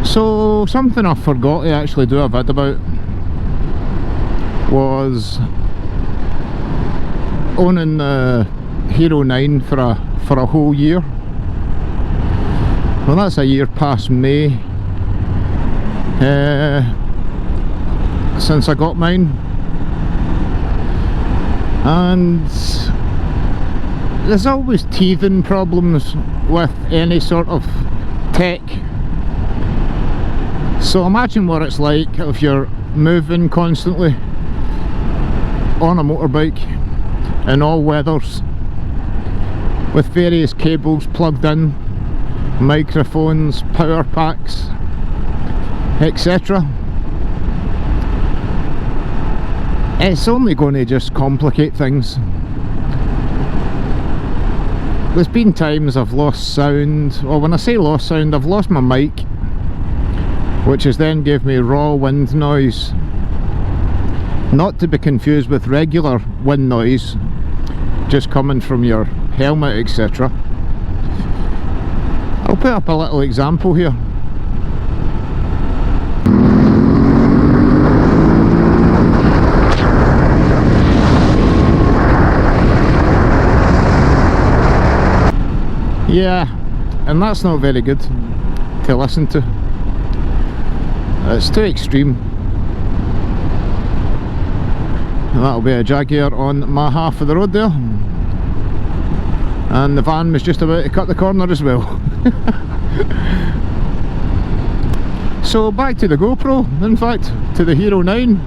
So something I forgot to actually do a vid about was owning the Hero9 for a whole year. Well, that's a year past May since I got mine, and there's always teething problems with any sort of tech. So imagine what it's like if you're moving constantly on a motorbike in all weathers with various cables plugged in, microphones, power packs, etc. It's only going to just complicate things. There's been times I've lost sound, or when I say lost sound, I've lost my mic, which has then gave me raw wind noise, not to be confused with regular wind noise just coming from your helmet, etc. I'll put up a little example here. Yeah, and that's not very good to listen to. It's too extreme. And that'll be a Jaguar on my half of the road there, and the van was just about to cut the corner as well. So back to the GoPro, in fact, to the Hero9.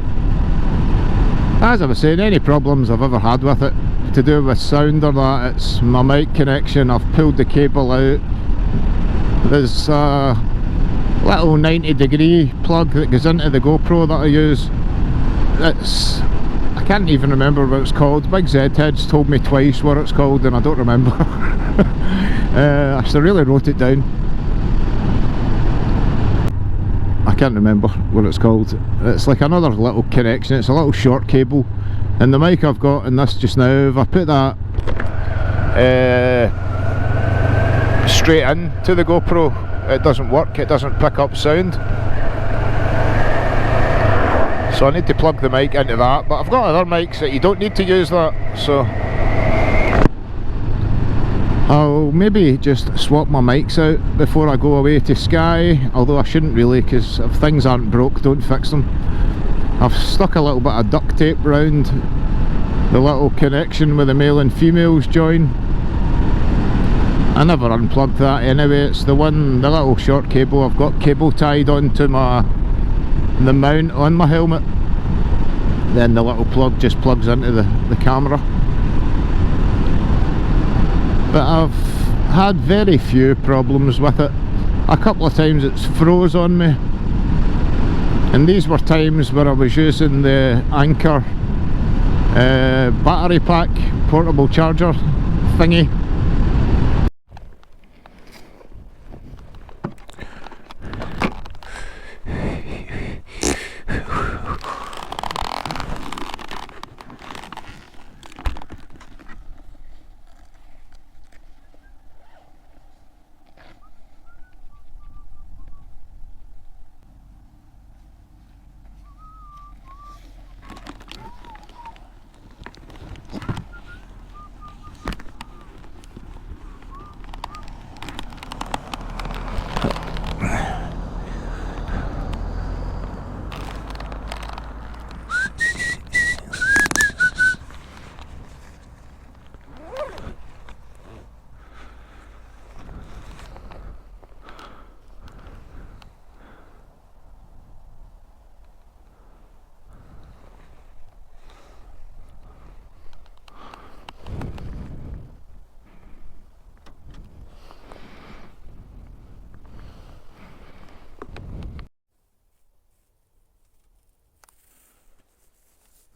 As I was saying, any problems I've ever had with it to do with sound or that, it's my mic connection. I've pulled the cable out. There's a little 90-degree plug that goes into the GoPro that I use. I can't even remember what it's called. Big Z-Head's told me twice what it's called and I don't remember. I should have really wrote it down. I can't remember what it's called. It's like another little connection. It's a little short cable, and the mic I've got in this just now, if I put that straight in to the GoPro, it doesn't work. It doesn't pick up sound, so I need to plug the mic into that. But I've got other mics that you don't need to use that, so I'll maybe just swap my mics out before I go away to Skye, although I shouldn't really, because if things aren't broke, don't fix them. I've stuck a little bit of duct tape round the little connection where the male and females join. I never unplugged that anyway. It's the little short cable I've got cable tied onto the mount on my helmet. Then the little plug just plugs into the camera. But I've had very few problems with it. A couple of times it's froze on me, and these were times where I was using the Anchor battery pack portable charger thingy.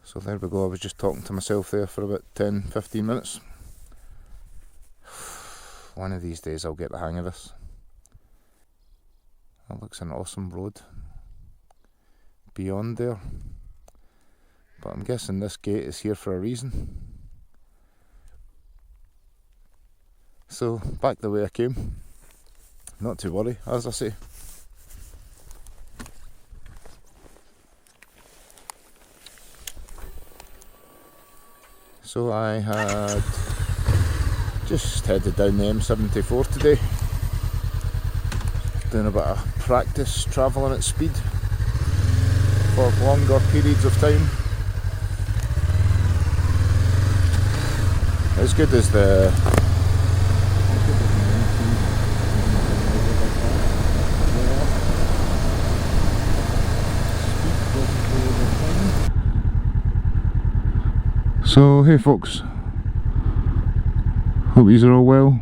So there we go, I was just talking to myself there for about 10-15 minutes. One of these days I'll get the hang of this. That looks an awesome road beyond there, but I'm guessing this gate is here for a reason. So back the way I came, not to worry, as I say. So I had just headed down the M74 today, doing a bit of practice travelling at speed for longer periods of time. As good as the So hey folks, hope you're all well.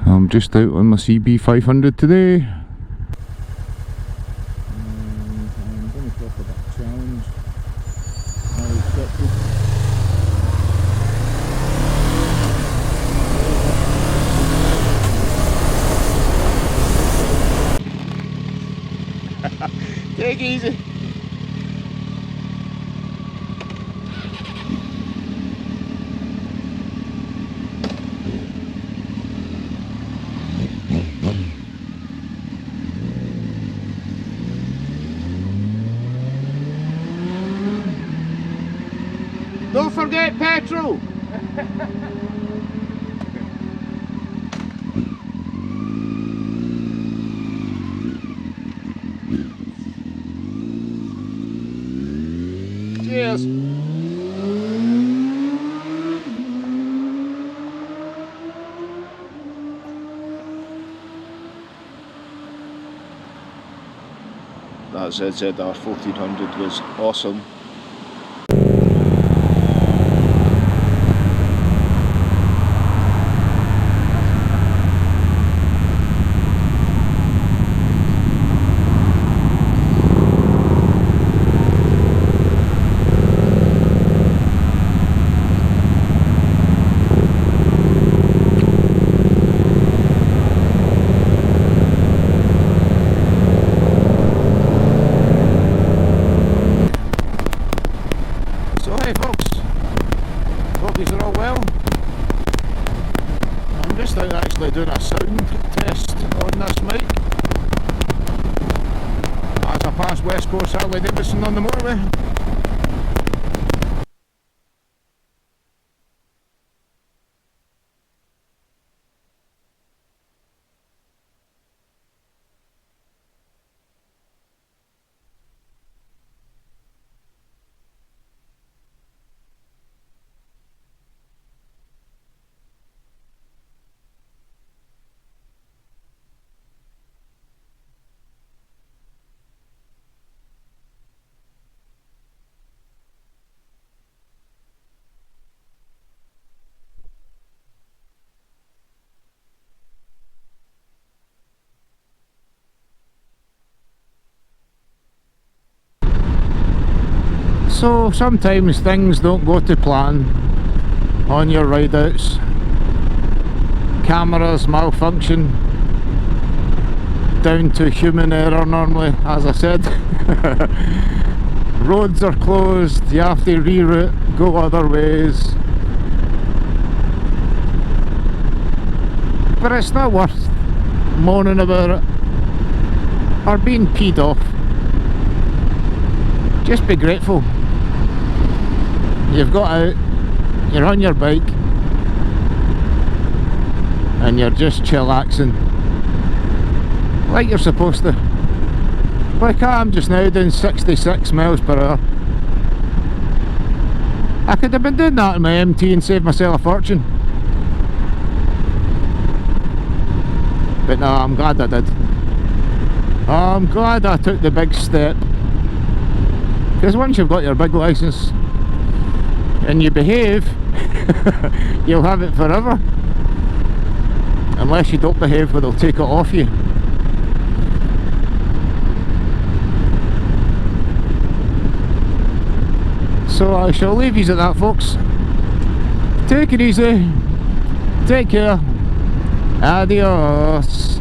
I'm just out on my CB500 today. And I'm going to talk about a challenge I accepted. Take it easy. Don't forget petrol! Cheers! That ZZR 1400 was awesome. Hey folks, hope you're all well. I'm just out actually doing a sound test on this mic as I pass West Coast Harley Davidson on the motorway. So sometimes things don't go to plan on your ride outs. Cameras malfunction down to human error normally, as I said. Roads are closed, you have to reroute, go other ways. But it's not worth moaning about it or being peed off. Just be grateful. You've got out, you're on your bike, and you're just chillaxing like you're supposed to. Like I am just now doing 66 miles per hour. I could have been doing that in my MT and saved myself a fortune. But no, I'm glad I did. I'm glad I took the big step. Because once you've got your big licence and you behave, you'll have it forever. Unless you don't behave, where they'll take it off you. So I shall leave you at that, folks. Take it easy. Take care. Adios.